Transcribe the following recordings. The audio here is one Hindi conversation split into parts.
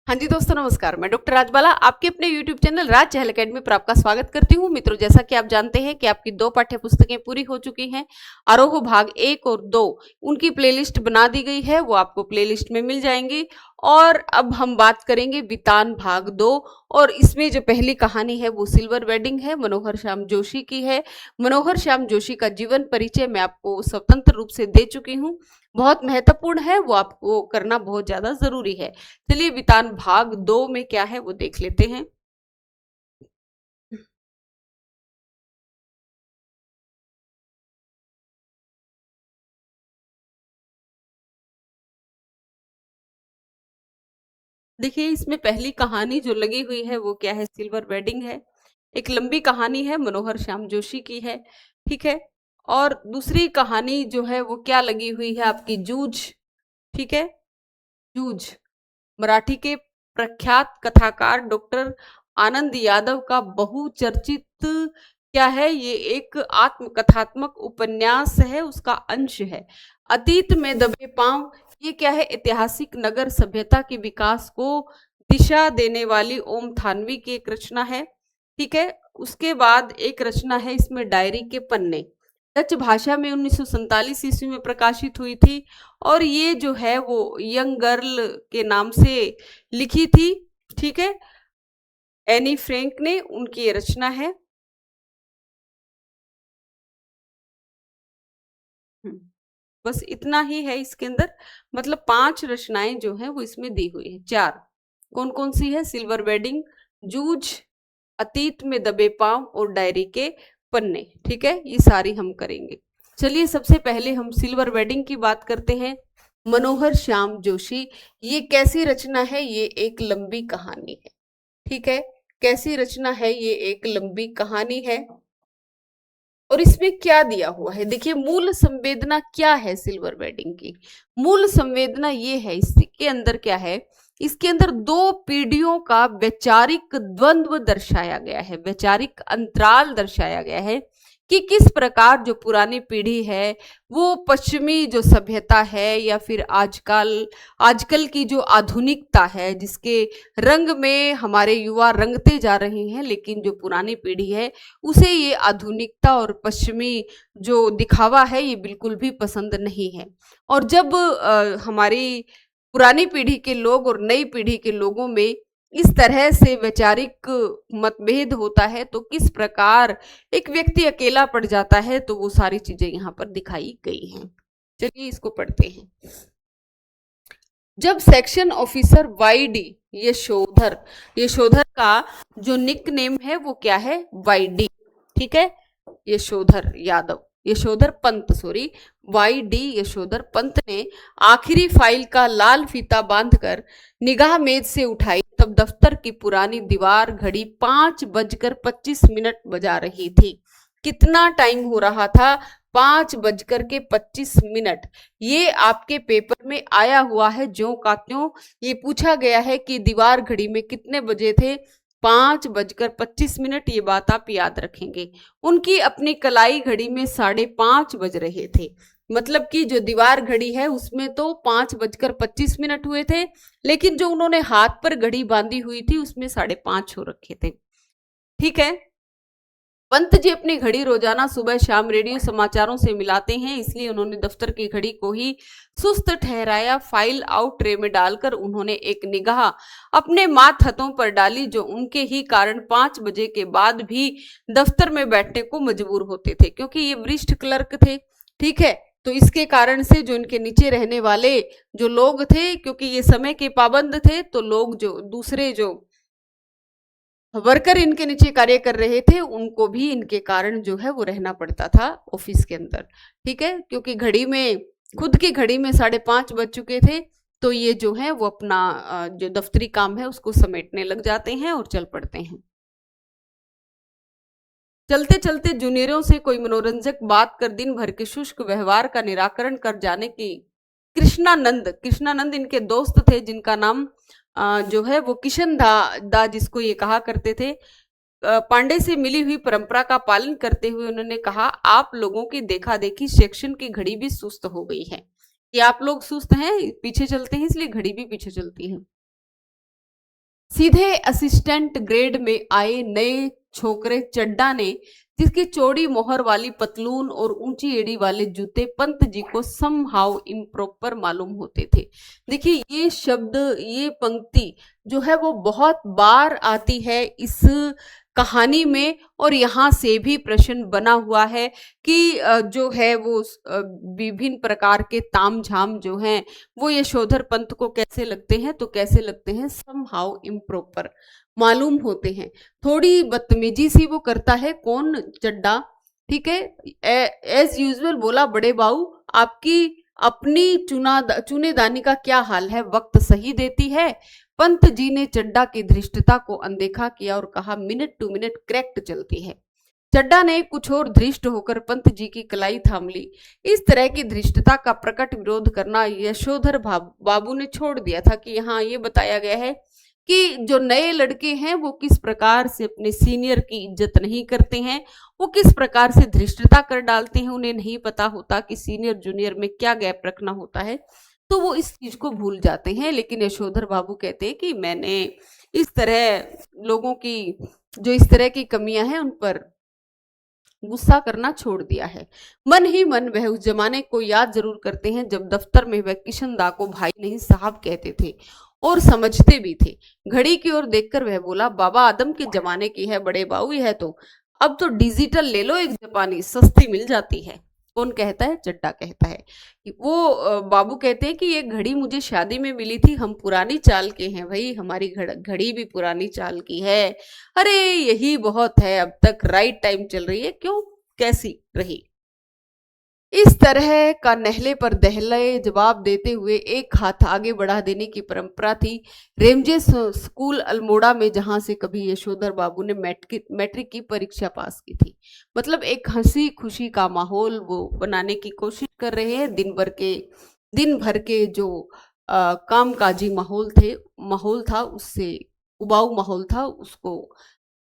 हाँ जी दोस्तों, नमस्कार। मैं डॉक्टर राजबाला आपके अपने YouTube चैनल राज चहल अकेडमी पर आपका स्वागत करती हूँ। मित्रों, जैसा कि आप जानते हैं कि आपकी 2 पाठ्य पुस्तकें पूरी हो चुकी हैं। आरोह भाग 1 और 2 उनकी प्लेलिस्ट बना दी गई है, वो आपको प्लेलिस्ट में मिल जाएंगी। और अब हम बात करेंगे बितान भाग 2। और इसमें जो पहली कहानी है वो सिल्वर वेडिंग है, मनोहर श्याम जोशी की है। मनोहर श्याम जोशी का जीवन परिचय मैं आपको स्वतंत्र रूप से दे चुकी हूँ। बहुत महत्वपूर्ण है, वो आपको करना बहुत ज्यादा जरूरी है। चलिए बितान भाग 2 में क्या है वो देख लेते हैं। देखिए, इसमें पहली कहानी जो लगी हुई है वो क्या है, सिल्वर वेडिंग है। एक लंबी कहानी है, मनोहर श्याम जोशी की है। ठीक है। और दूसरी कहानी जो है वो क्या लगी हुई है आपकी, जूझ। ठीक है, जूझ। मराठी के प्रख्यात कथाकार डॉक्टर आनंद यादव का बहुचर्चित क्या है, ये एक आत्मकथात्मक उपन्यास है, उसका अंश है। अतीत में दबे पांव, ये क्या है, ऐतिहासिक नगर सभ्यता के विकास को दिशा देने वाली ओम थानवी की एक रचना है। ठीक है। उसके बाद एक रचना है इसमें, डायरी के पन्ने। डच भाषा में 1947 ईस्वी में प्रकाशित हुई थी। और ये जो है वो यंग गर्ल के नाम से लिखी थी। ठीक है, एनी फ्रैंक ने, उनकी ये रचना है। हम्म, बस इतना ही है इसके अंदर। मतलब 5 रचनाएं जो हैं वो इसमें दी हुई है। 4 कौन कौन सी है, सिल्वर वेडिंग, जूझ, अतीत में दबे पांव और डायरी के पन्ने। ठीक है, ये सारी हम करेंगे। चलिए सबसे पहले हम सिल्वर वेडिंग की बात करते हैं। मनोहर श्याम जोशी, ये कैसी रचना है, ये एक लंबी कहानी है। ठीक है, कैसी रचना है, ये एक लंबी कहानी है। और इसमें क्या दिया हुआ है, देखिए मूल संवेदना क्या है सिल्वर वेडिंग की। मूल संवेदना ये है, इसके अंदर क्या है, इसके अंदर 2 पीढ़ियों का वैचारिक द्वंद्व दर्शाया गया है, वैचारिक अंतराल दर्शाया गया है कि किस प्रकार जो पुरानी पीढ़ी है वो पश्चिमी जो सभ्यता है या फिर आजकल आजकल की जो आधुनिकता है जिसके रंग में हमारे युवा रंगते जा रहे हैं, लेकिन जो पुरानी पीढ़ी है उसे ये आधुनिकता और पश्चिमी जो दिखावा है ये बिल्कुल भी पसंद नहीं है। और जब हमारी पुरानी पीढ़ी के लोग और नई पीढ़ी के लोगों में इस तरह से वैचारिक मतभेद होता है तो किस प्रकार एक व्यक्ति अकेला पड़ जाता है, तो वो सारी चीजें यहाँ पर दिखाई गई हैं। चलिए इसको पढ़ते हैं। जब section officer Y D, Yashodhar, Yashodhar का जो निक नेम है वो क्या है, वाई डी। ठीक है, Yashodhar Yadav, Yashodhar Pant, sorry, Y D Yashodhar Pant ने आखिरी फाइल का लाल फीता बांधकर निगाह मेज से उठाई, तब दफ्तर की पुरानी दीवार घड़ी 5:25 बजा रही थी। कितना टाइम हो रहा था, 5:25। ये आपके पेपर में आया हुआ है ज्यों का त्यों। ये पूछा गया है कि दीवार घड़ी में कितने बजे थे, 5:25। ये बात आप याद रखेंगे। उनकी अपनी कलाई घड़ी में 5:30 बज रहे थे। मतलब कि जो दीवार घड़ी है उसमें तो 5:25 हुए थे, लेकिन जो उन्होंने हाथ पर घड़ी बांधी हुई थी उसमें 5:30 हो रखे थे। ठीक है। पंत जी अपनी घड़ी रोजाना सुबह शाम रेडियो समाचारों से मिलाते हैं, इसलिए उन्होंने दफ्तर की घड़ी को ही सुस्त ठहराया। फाइल आउट ट्रे में डालकर उन्होंने एक निगाह अपने माथ हथों पर डाली, जो उनके ही कारण 5 बजे के बाद भी दफ्तर में बैठने को मजबूर होते थे, क्योंकि ये वरिष्ठ क्लर्क थे। ठीक है, तो इसके कारण से जो इनके नीचे रहने वाले जो लोग थे, क्योंकि ये समय के पाबंद थे, तो लोग जो दूसरे जो वर्कर इनके नीचे कार्य कर रहे थे उनको भी इनके कारण जो है वो रहना पड़ता था ऑफिस के अंदर। ठीक है, क्योंकि घड़ी में, खुद की घड़ी में 5:30 बज चुके थे, तो ये जो है वो अपना जो दफ्तरी काम है उसको समेटने लग जाते हैं और चल पड़ते हैं। चलते चलते जूनियरों से कोई मनोरंजक बात कर दिन भर के शुष्क व्यवहार का निराकरण कर जाने की कृष्णानंद, कृष्णानंद इनके दोस्त थे जिनका नाम जो है वो किशन दा जिसको ये कहा करते थे। पांडे से मिली हुई परंपरा का पालन करते हुए उन्होंने कहा, आप लोगों की देखा देखी सेक्शन की घड़ी भी सुस्त हो गई है। कि आप लोग सुस्त हैं, पीछे चलते हैं, इसलिए घड़ी भी पीछे चलती है। सीधे असिस्टेंट ग्रेड में आए नए छोकरे चड्डा ने, जिसकी चौड़ी मोहर वाली पतलून और ऊंची एड़ी वाले जूते पंत जी को समहाउ इम्प्रॉपर मालूम होते थे। देखिए ये शब्द, ये पंक्ति जो है वो बहुत बार आती है इस कहानी में, और यहाँ से भी प्रश्न बना हुआ है कि जो है वो विभिन्न प्रकार के तामझाम जो हैं वो यशोधर पंत को कैसे लगते हैं, तो कैसे लगते हैं, समहाउ इम्प्रॉपर मालूम होते हैं। थोड़ी बदतमीजी सी वो करता है, कौन, चड्डा, ठीक है। एज यूजुअल बोला, बड़े बाऊ आपकी अपनी चुनेदानी का क्या हाल है, वक्त सही देती है। पंत जी ने चड्डा की धृष्टता को अनदेखा किया और कहा, मिनट टू मिनट करेक्ट चलती है। चड्डा ने कुछ और धृष्ट होकर पंत जी की कलाई थाम ली। इस तरह की धृष्टता का प्रकट विरोध करना यशोधर बाबू ने छोड़ दिया था कि यहाँ ये बताया गया है कि जो नए लड़के हैं वो किस प्रकार से अपने सीनियर की इज्जत नहीं करते हैं, वो किस प्रकार से धृष्टता कर डालते हैं, उन्हें नहीं पता होता कि सीनियर जूनियर में क्या गैप रखना होता है, तो वो इस चीज को भूल जाते हैं। लेकिन यशोधर बाबू कहते हैं कि मैंने इस तरह लोगों की जो इस तरह की कमियां हैं उन पर गुस्सा करना छोड़ दिया है। मन ही मन वह उस जमाने को याद जरूर करते हैं जब दफ्तर में वह किशन दा को भाई नहीं साहब कहते थे, और समझते भी थे। घड़ी की ओर देखकर वह बोला, बाबा आदम के जमाने की है बड़े बाऊ यह तो, अब तो डिजिटल ले लो, एक जापानी सस्ती मिल जाती है। कौन कहता है, चड्डा कहता है। वो बाबू कहते हैं कि ये घड़ी मुझे शादी में मिली थी, हम पुरानी चाल के हैं भाई, हमारी घड़ी भी पुरानी चाल की है। अरे यही बहुत है, अब तक राइट टाइम चल रही है, क्यों, कैसी रही। इस तरह का नहले पर दहले जवाब देते हुए एक हाथ आगे बढ़ा देने की परंपरा थी रेमजे स्कूल अल्मोड़ा में, जहां से कभी यशोधर बाबू ने मैट्रिक की परीक्षा पास की थी। मतलब एक हंसी खुशी का माहौल वो बनाने की कोशिश कर रहे हैं। दिन भर के जो कामकाजी माहौल था उससे उबाऊ माहौल था, उसको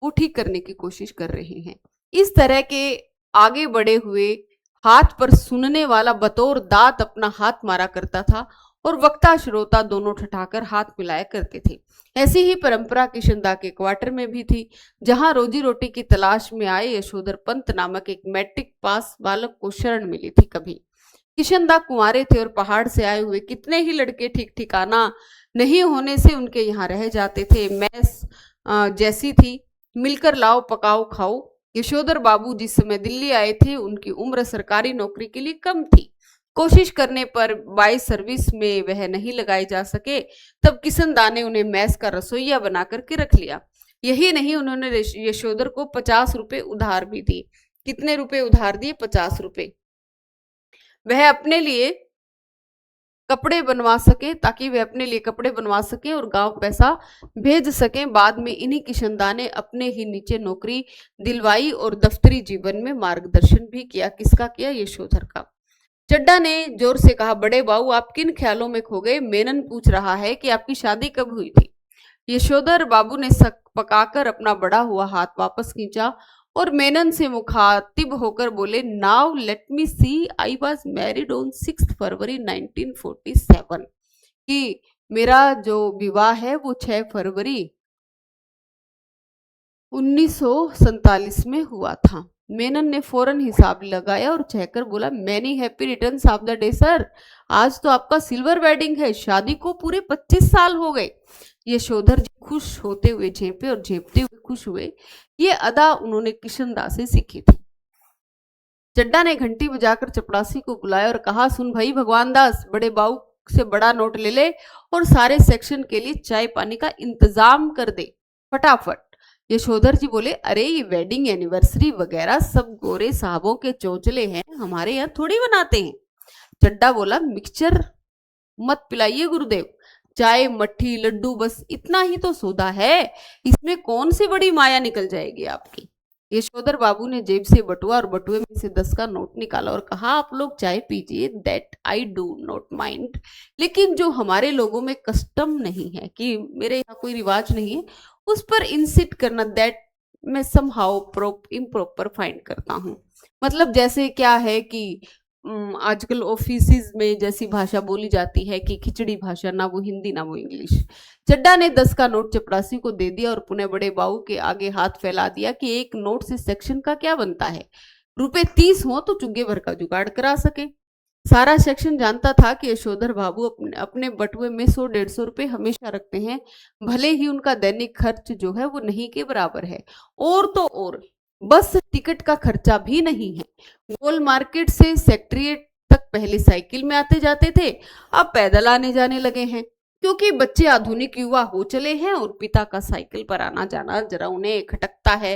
वो ठीक करने की कोशिश कर रहे हैं। इस तरह के आगे बढ़े हुए हाथ पर सुनने वाला बतौर दांत अपना हाथ मारा करता था, और वक्ता श्रोता दोनों ठठाकर हाथ मिलाया करते थे। ऐसी ही परंपरा किशनदा के क्वार्टर में भी थी, जहां रोजी रोटी की तलाश में आए यशोधर पंत नामक एक मैट्रिक पास बालक को शरण मिली थी। कभी किशनदा कुंवारे थे और पहाड़ से आए हुए कितने ही लड़के ठीक ठिकाना नहीं होने से उनके यहाँ रह जाते थे। मैस जैसी थी, मिलकर लाओ पकाओ खाओ। यशोधर बाबू जिस समय दिल्ली आए थे उनकी उम्र सरकारी नौकरी के लिए कम थी। कोशिश करने पर बाई सर्विस में वह नहीं लगाए जा सके, तब किशनदा ने उन्हें मैस का रसोईया बना करके रख लिया। यही नहीं, उन्होंने यशोधर को 50 रुपए उधार भी दिए। कितने रुपए उधार दिए, 50 रुपए। वह अपने लिए कपड़े बनवा सके, ताकि वे अपने लिए कपड़े बनवा सके और गांव पैसा भेज सके। बाद में इन्हीं किशनदा ने अपने ही नीचे नौकरी दिलवाई और दफ्तरी जीवन में मार्गदर्शन भी किया। किसका किया, यशोधर का। चड्डा ने जोर से कहा, बड़े बाबू आप किन ख्यालों में खो गए, मेनन पूछ रहा है कि आपकी शादी कब हुई थी। यशोधर बाबू ने सक पकाकर अपना बड़ा हुआ हाथ वापस खींचा और मेनन से मुखातिब होकर बोले, now let me see, I was married on 6 February 1947, कि मेरा जो विवाह है वो 6 फरवरी 1947 में हुआ था। मेनन ने फौरन हिसाब लगाया और चहकर बोला, many happy returns of the day sir, आज तो आपका सिल्वर वेडिंग है, शादी को पूरे 25 साल हो गए। यशोधर जी खुश होते हुए झेपे और झेपते हुए खुश हुए। ये अदा उन्होंने किशनदा से सीखी थी। चड्डा ने घंटी बजाकर चपड़ासी को बुलाया और कहा, सुन भाई भगवान दास, बड़े बाऊ से बड़ा नोट ले ले और सारे सेक्शन के लिए चाय पानी का इंतजाम कर दे फटाफट। यशोधर जी बोले, अरे ये वेडिंग एनिवर्सरी वगैरह सब गोरे साहबों के चौचले हैं, हमारे यहाँ थोड़ी बनाते हैं। चड्डा बोला, मिक्सचर मत पिलाइए गुरुदेव, चाय मट्ठी लड्डू बस इतना ही तो सौदा है, इसमें कौन सी बड़ी माया निकल जाएगी आपकी। यशोधर बाबू ने जेब से बटुआ और बटुए में से 10 का नोट निकाला और कहा, आप लोग चाय पीजिए, that I do not mind, लेकिन जो हमारे लोगों में कस्टम नहीं है, कि मेरे यहाँ कोई रिवाज नहीं है, उस पर इंसिट करना, दैट मैं समहाउ इम्प्रॉपर फाइंड करता हूँ। मतलब जैसे क्या है कि आजकल ऑफिसेज में जैसी भाषा बोली जाती है कि खिचड़ी भाषा, ना वो हिंदी ना वो इंग्लिश। चड्डा ने 10 का नोट चपरासी को दे दिया और पुणे बड़े बाबू के आगे हाथ फैला दिया कि एक नोट से सेक्शन का क्या बनता है, रुपए 30 हो तो चुग्गे भर का जुगाड़ करा सके। सारा सेक्शन जानता था कि यशोधर बाबू अपने बटुए में 100-150 रुपए हमेशा रखते हैं, भले ही उनका दैनिक खर्च जो है वो नहीं के बराबर है, और तो और बस टिकट का खर्चा भी नहीं है। गोल मार्केट से सेक्रेटेरिएट तक पहले साइकिल में आते जाते थे, अब पैदल आने जाने लगे हैं, क्योंकि बच्चे आधुनिक युवा हो चले हैं और पिता का साइकिल पर आना जाना जरा उन्हें खटकता है,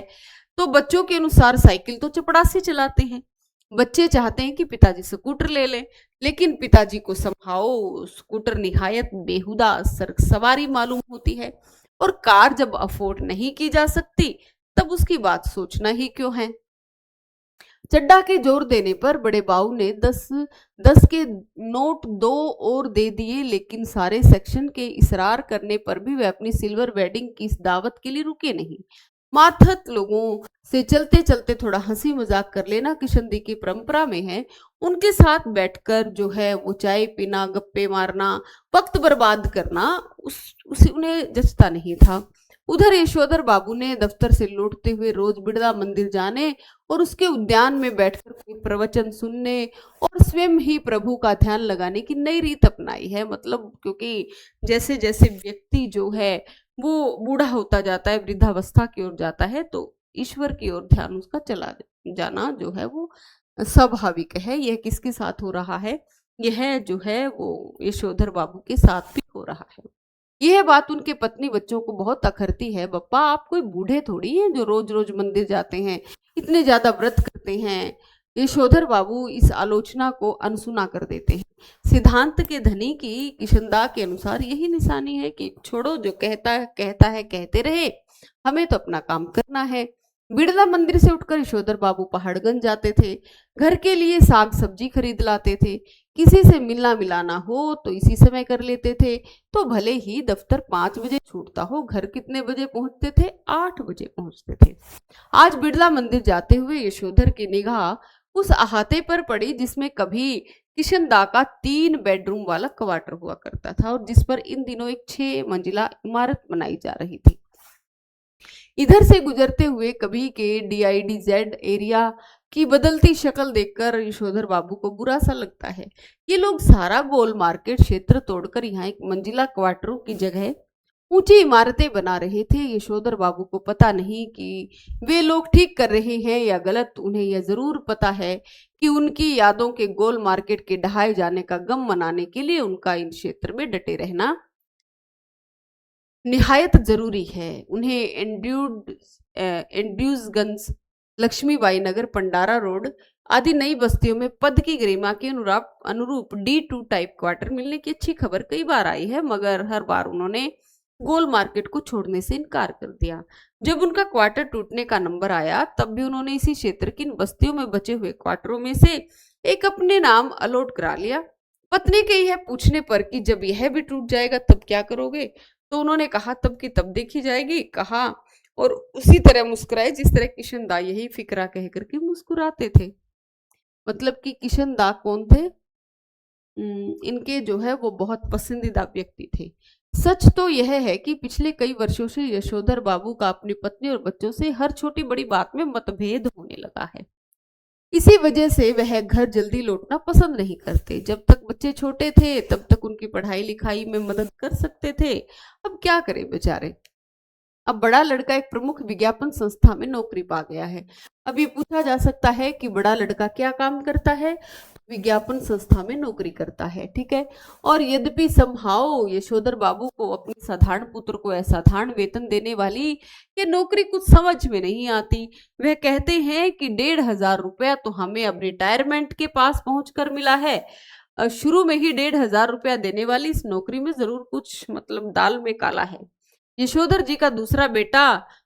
तो बच्चों के अनुसार साइकिल तो चपड़ासी चलाते हैं। बच्चे चाहते हैं कि पिताजी स्कूटर ले लें, लेकिन पिताजी को समहाओ स्कूटर निहायत बेहुदा सवारी मालूम होती है, और कार जब अफोर्ड नहीं की जा सकती तब उसकी बात सोचना ही क्यों है। चड्डा के जोर देने पर बड़े बाऊ ने 10 के नोट 2 और दे दिए, लेकिन सारे सेक्शन के इसरार करने पर भी वे अपनी सिल्वर वेडिंग की इस दावत के लिए रुके नहीं। माथत लोगों से चलते चलते थोड़ा हंसी मजाक कर लेना किशन दी की परंपरा में है। उनके साथ बैठकर जो है वो चाय पीना, गप्पे मारना, वक्त बर्बाद करना उसे उन्हें जचता नहीं था। उधर यशोधर बाबू ने दफ्तर से लौटते हुए रोज बिड़ला मंदिर जाने और उसके उद्यान में बैठकर कोई प्रवचन सुनने और स्वयं ही प्रभु का ध्यान लगाने की नई रीत अपनाई है। मतलब क्योंकि जैसे जैसे व्यक्ति जो है वो बूढ़ा होता जाता है, वृद्धावस्था की ओर जाता है, तो ईश्वर की ओर ध्यान उसका चला जाना जो है वो स्वाभाविक है। यह किसके साथ हो रहा है? यह जो है वो यशोधर बाबू के साथ भी हो रहा है। यह बात उनके पत्नी बच्चों को बहुत अखरती है। बप्पा, आप कोई बूढ़े थोड़ी हैं जो रोज रोज मंदिर जाते हैं, इतने ज्यादा व्रत करते हैं। यशोधर बाबू इस आलोचना को अनसुना कर देते हैं। सिद्धांत के धनी की किशनदा के अनुसार यही निशानी है कि छोड़ो, जो कहता है कहते रहे, हमें तो अपना काम करना है। बिड़ला मंदिर से उठकर यशोधर बाबू पहाड़गंज जाते थे, घर के लिए साग सब्जी खरीद लाते थे, किसी से मिलना मिलाना हो तो इसी समय कर लेते थे। तो भले ही दफ्तर 5 बजे छूटता हो, घर कितने बजे पहुंचते थे? 8 बजे पहुंचते थे। आज बिड़ला मंदिर जाते हुए यशोधर की निगाह उस अहाते पर पड़ी जिसमें कभी किशनदा का 3 बेडरूम वाला क्वार्टर हुआ करता था और जिस पर इन दिनों एक 6 मंजिला इमारत बनाई जा रही थी। इधर से गुजरते हुए कभी के DIDZ एरिया की बदलती शक्ल देखकर यशोधर बाबू को बुरा सा लगता है। ये लोग सारा गोल मार्केट क्षेत्र तोड़कर यहाँ एक मंजिला क्वार्टरों की जगह ऊंची इमारतें बना रहे थे। यशोधर बाबू को पता नहीं कि वे लोग ठीक कर रहे हैं या गलत। उन्हें यह जरूर पता है कि उनकी यादों के गोल मार्केट के ढहाए जाने का गम मनाने के लिए उनका इन क्षेत्र में डटे रहना निहायत जरूरी है। उन्हें एंड्यूसगंज, लक्ष्मीबाई नगर, पंडारा रोड आदि नई बस्तियों में पद की गरिमा के अनुरूप D2 टाइप क्वार्टर मिलने की अच्छी खबर कई बार आई है, मगर हर बार उन्होंने गोल मार्केट को छोड़ने से इनकार कर दिया। जब उनका क्वार्टर टूटने का नंबर आया तब भी उन्होंने इसी क्षेत्र की इन बस्तियों में बचे हुए क्वार्टरों में से एक अपने नाम अलॉट करा लिया। पत्नी के यह पूछने पर कि जब यह भी टूट जाएगा तब क्या करोगे, तो उन्होंने कहा तब की तब देखी जाएगी, कहा और उसी तरह मुस्कुराए जिस तरह किशनदा यही फिक्रा कह करके मुस्कुराते थे। मतलब कि किशनदा कौन थे? इनके जो है वो बहुत पसंदीदा व्यक्ति थे। सच तो यह है कि पिछले कई वर्षों से यशोधर बाबू का अपनी पत्नी और बच्चों से हर छोटी बड़ी बात में मतभेद होने लगा है। इसी वजह से वह घर जल्दी लौटना पसंद नहीं करते। जब तक बच्चे छोटे थे तब तक उनकी पढ़ाई लिखाई में मदद कर सकते थे, अब क्या करें बेचारे। अब बड़ा लड़का एक प्रमुख विज्ञापन संस्था में नौकरी पा गया है। अब ये पूछा जा सकता है कि बड़ा लड़का क्या काम करता है? विज्ञापन संस्था में नौकरी करता है, ठीक है। और यद्यपि समहाउ यशोधर बाबू को अपने साधारण पुत्र को असाधारण वेतन देने वाली ये नौकरी कुछ समझ में नहीं आती। वह कहते हैं कि 1,500 रुपया तो हमें अब रिटायरमेंट के पास पहुंचकर मिला है। शुरू में ही 1,500 रुपया देने वाली इस नौकरी में जरूर कुछ मतलब दाल में काला है। यशोधर जी का दूसरा बेटा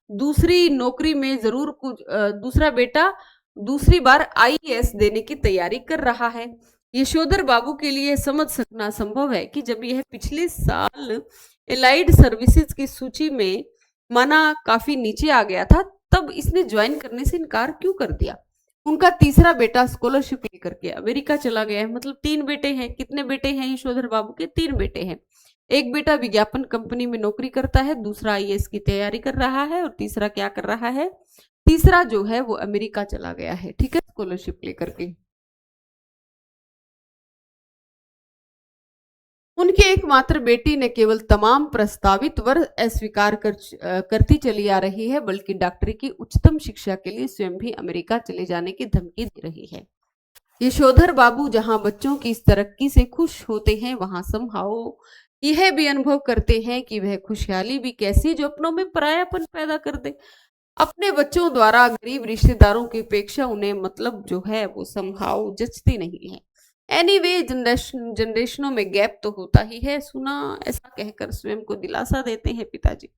दूसरी नौकरी में जरूर कुछ दूसरा बेटा दूसरी बार IAS देने की तैयारी कर रहा है। यशोधर बाबू के लिए समझ सकना संभव है कि जब यह पिछले साल एलाइड सर्विसेज की सूची में माना काफी नीचे आ गया था, तब इसने ज्वाइन करने से इनकार क्यों कर दिया। उनका तीसरा बेटा स्कॉलरशिप लेकर के अमेरिका चला गया है। मतलब 3 बेटे हैं। कितने बेटे हैं यशोधर बाबू के? 3 बेटे हैं। एक बेटा विज्ञापन कंपनी में नौकरी करता है, दूसरा आईएएस की तैयारी कर रहा है, और तीसरा क्या कर रहा है? तीसरा जो है वो अमेरिका चला गया है, ठीक है, स्कॉलरशिप लेकर के। उनकी एकमात्र बेटी ने केवल तमाम प्रस्तावित वर अस्वीकार करती चली आ रही है, बल्कि डॉक्टरी की उच्चतम शिक्षा के लिए स्वयं भी अमेरिका चले जाने की धमकी दे रही है। यशोधर बाबू जहां बच्चों की इस तरक्की से खुश होते हैं, वहां समहाओ यह भी अनुभव करते हैं कि वह खुशहाली भी कैसी जो अपनों में परायापन पैदा कर दे। अपने बच्चों द्वारा गरीब रिश्तेदारों की अपेक्षा उन्हें मतलब जो है वो समहाउ जचती नहीं है। एनीवे जनरेशनों में गैप तो होता ही है, सुना, ऐसा कहकर स्वयं को दिलासा देते हैं पिताजी।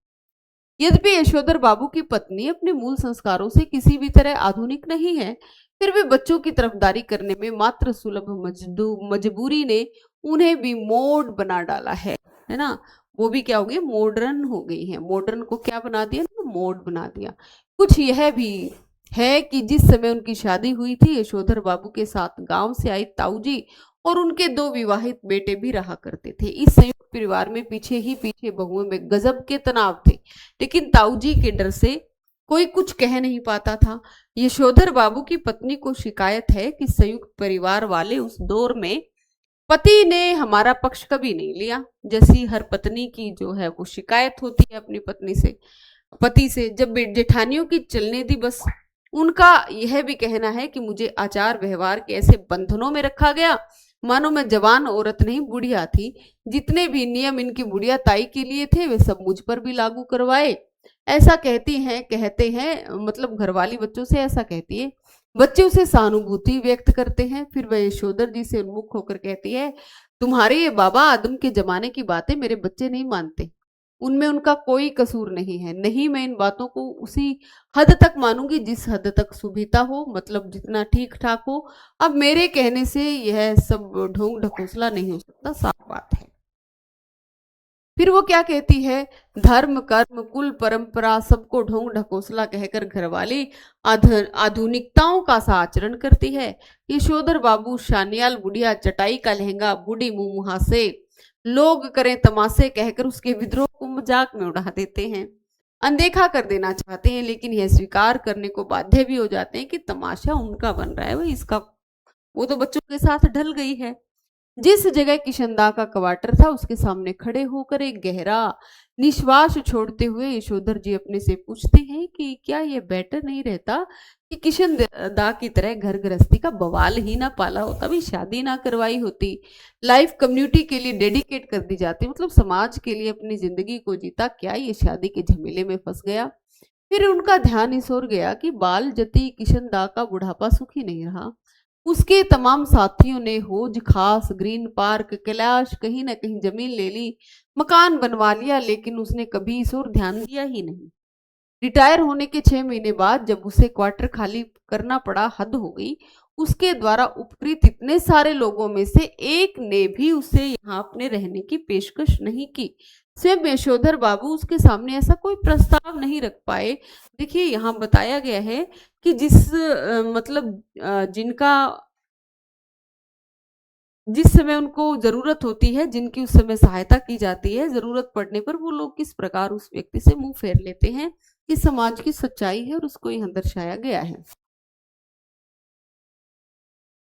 यद्यपि यशोधर बाबू की पत्नी अपने मूल संस्कारों से किसी भी तरह आधुनिक नहीं है, फिर भी बच्चों की तरफदारी करने में मात्र सुलभ मजबूरी ने उन्हें भी मोड बना डाला है ना। वो भी क्या हो गई? मॉडर्न हो गई है। मॉडर्न को क्या बना दिया ना? मोड बना दिया। कुछ यह भी है कि जिस समय उनकी शादी हुई थी, यशोधर बाबू के साथ गांव से आई ताऊजी और उनके 2 विवाहित बेटे भी रहा करते थे। इस संयुक्त परिवार में पीछे ही पीछे बहुओं में गजब के तनाव थे, लेकिन ताऊजी के डर से कोई कुछ कह नहीं पाता था। यशोधर बाबू की पत्नी को शिकायत है कि संयुक्त परिवार वाले उस दौर में पति ने हमारा पक्ष कभी नहीं लिया, जैसी हर पत्नी की जो है वो शिकायत होती है अपनी पत्नी से, पति से। जब जेठानियों की चलने दी बस। उनका यह भी कहना है कि मुझे आचार व्यवहार के ऐसे बंधनों में रखा गया मानो मैं जवान औरत नहीं बुढ़िया थी। जितने भी नियम इनकी बुढ़िया ताई के लिए थे वे सब मुझ पर भी लागू करवाए, ऐसा कहते हैं मतलब घरवाली बच्चों से ऐसा कहती है। बच्चे उसे सहानुभूति व्यक्त करते हैं। फिर वह यशोधर जी से उन्मुख होकर कहती है, तुम्हारे ये बाबा आदम के जमाने की बातें मेरे बच्चे नहीं मानते, उनमें उनका कोई कसूर नहीं है। नहीं, मैं इन बातों को उसी हद तक मानूंगी जिस हद तक सुविधा हो, मतलब जितना ठीक ठाक हो। अब मेरे कहने से यह सब ढोंग ढकोसला नहीं हो सकता, साफ बात है। फिर वो क्या कहती है? धर्म कर्म कुल परंपरा सबको ढोंग ढकोसला कहकर घरवाली आधुनिकताओं का सा आचरण करती है। यशोधर बाबू शानियाल बुढ़िया, चटाई का लहंगा, बूढ़ी मुंह मुहासे, लोग करें तमाशे कहकर उसके विद्रोह को मजाक में उड़ा देते हैं, अनदेखा कर देना चाहते हैं, लेकिन यह स्वीकार करने को बाध्य भी हो जाते हैं कि तमाशा उनका बन रहा है, वही इसका, वो तो बच्चों के साथ ढल गई है। जिस जगह किशनदा का क्वार्टर था उसके सामने खड़े होकर एक गहरा निश्वास छोड़ते हुए यशोधर जी अपने से पूछते हैं कि क्या यह बेटर नहीं रहता कि किशन दा की तरह घर गृहस्थी का बवाल ही ना पाला होता, भी शादी ना करवाई होती, लाइफ कम्युनिटी के लिए डेडिकेट कर दी जाती, मतलब समाज के लिए अपनी जिंदगी को जीता, क्या ये शादी के झमेले में फंस गया। फिर उनका ध्यान इस ओर गया कि बाल जती किशन दा का बुढ़ापा सुखी नहीं रहा। उसके तमाम साथियों ने हौज खास, ग्रीन पार्क, कैलाश, कहीं ना कहीं जमीन ले ली, मकान बनवा लिया, लेकिन उसने कभी इस ओर ध्यान दिया ही नहीं। रिटायर होने के 6 महीने बाद जब उसे क्वार्टर खाली करना पड़ा, हद हो गई। उसके द्वारा उपकृत इतने सारे लोगों में से एक ने भी उसे यहाँ अपने रहने की पेशकश नहीं की। स्वयं यशोधर बाबू उसके सामने ऐसा कोई प्रस्ताव नहीं रख पाए। देखिए यहाँ बताया गया है कि जिनका जिस समय उनको जरूरत होती है, जिनकी उस समय सहायता की जाती है, जरूरत पड़ने पर वो लोग किस प्रकार उस व्यक्ति से मुंह फेर लेते हैं, ये समाज की सच्चाई है और उसको यहाँ दर्शाया गया है।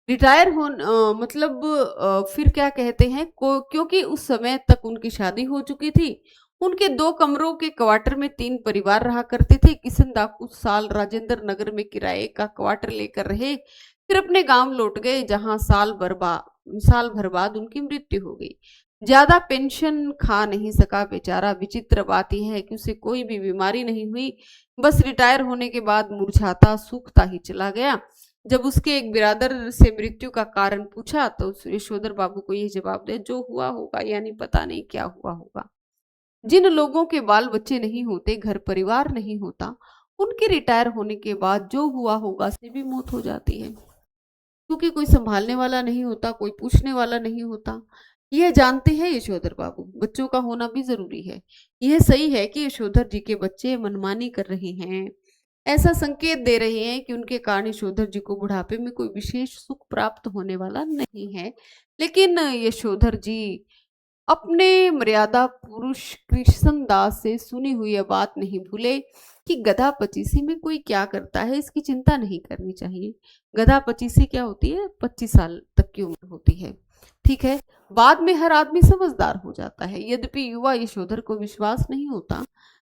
रिटायर हो फिर क्या कहते हैं क्योंकि उस समय तक उनकी शादी हो चुकी थी। उनके 2 कमरों के क्वार्टर में 3 परिवार रहा करते थे। किशन दा कुछ साल राजेंद्र नगर में किराए का क्वार्टर लेकर रहे, फिर अपने गांव लौट गए, जहां साल भर बाद उनकी मृत्यु हो गई। ज्यादा पेंशन खा नहीं सका बेचारा। विचित्र बात यह है कि उसे कोई भी बीमारी नहीं हुई, बस रिटायर होने के बाद मुरझाता सूखता ही चला गया। जब उसके एक बिरादर से मृत्यु का कारण पूछा तो यशोधर बाबू को यह जवाब दे, जो हुआ होगा, यानी पता नहीं क्या हुआ होगा। जिन लोगों के बाल बच्चे नहीं होते, घर परिवार नहीं होता, उनके रिटायर होने के बाद जो हुआ होगा से भी मौत हो जाती है, क्योंकि कोई संभालने वाला नहीं होता, कोई पूछने वाला नहीं होता। यह जानते हैं यशोधर बाबू। बच्चों का होना भी जरूरी है। यह सही है कि यशोधर जी के बच्चे मनमानी कर रहे हैं, ऐसा संकेत दे रहे हैं कि उनके कारण यशोधर जी को बुढ़ापे में कोई विशेष सुख प्राप्त होने वाला नहीं है। लेकिन यशोधर जी अपने मर्यादा पुरुष कृष्णदास से सुनी हुई यह बात नहीं भूले कि गधा पचीसी में कोई क्या करता है, इसकी चिंता नहीं करनी चाहिए। गधा पचीसी क्या होती है? 25 साल तक की उम्र होती है। ठीक है, बाद में हर आदमी समझदार हो जाता है। यद्यपि युवा यशोधर को विश्वास नहीं होता,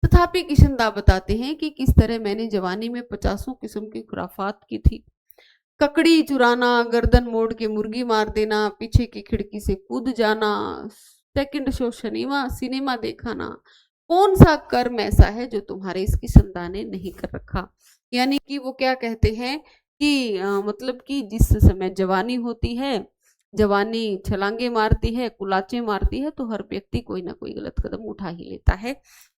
तथापि किशनदा बताते हैं कि किस तरह मैंने जवानी में 50 किस्म की खुराफात की थी। ककड़ी चुराना, गर्दन मोड़ के मुर्गी मार देना, पीछे की खिड़की से कूद जाना, सेकंड शो सिनेमा दिखाना, कौन सा कर्म ऐसा है जो तुम्हारे इस किशनदा ने नहीं कर रखा। यानी कि वो क्या कहते हैं कि मतलब कि जिस समय जवानी होती है, जवानी छलांगे मारती है, कुलाचे मारती है, तो हर व्यक्ति कोई ना कोई गलत कदम उठा ही लेता है।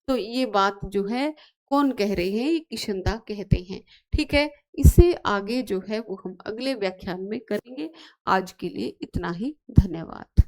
तो ये बात जो है कौन कह रहे हैं? ये किशनदा कहते हैं। ठीक है, इससे आगे जो है वो हम अगले व्याख्यान में करेंगे। आज के लिए इतना ही, धन्यवाद।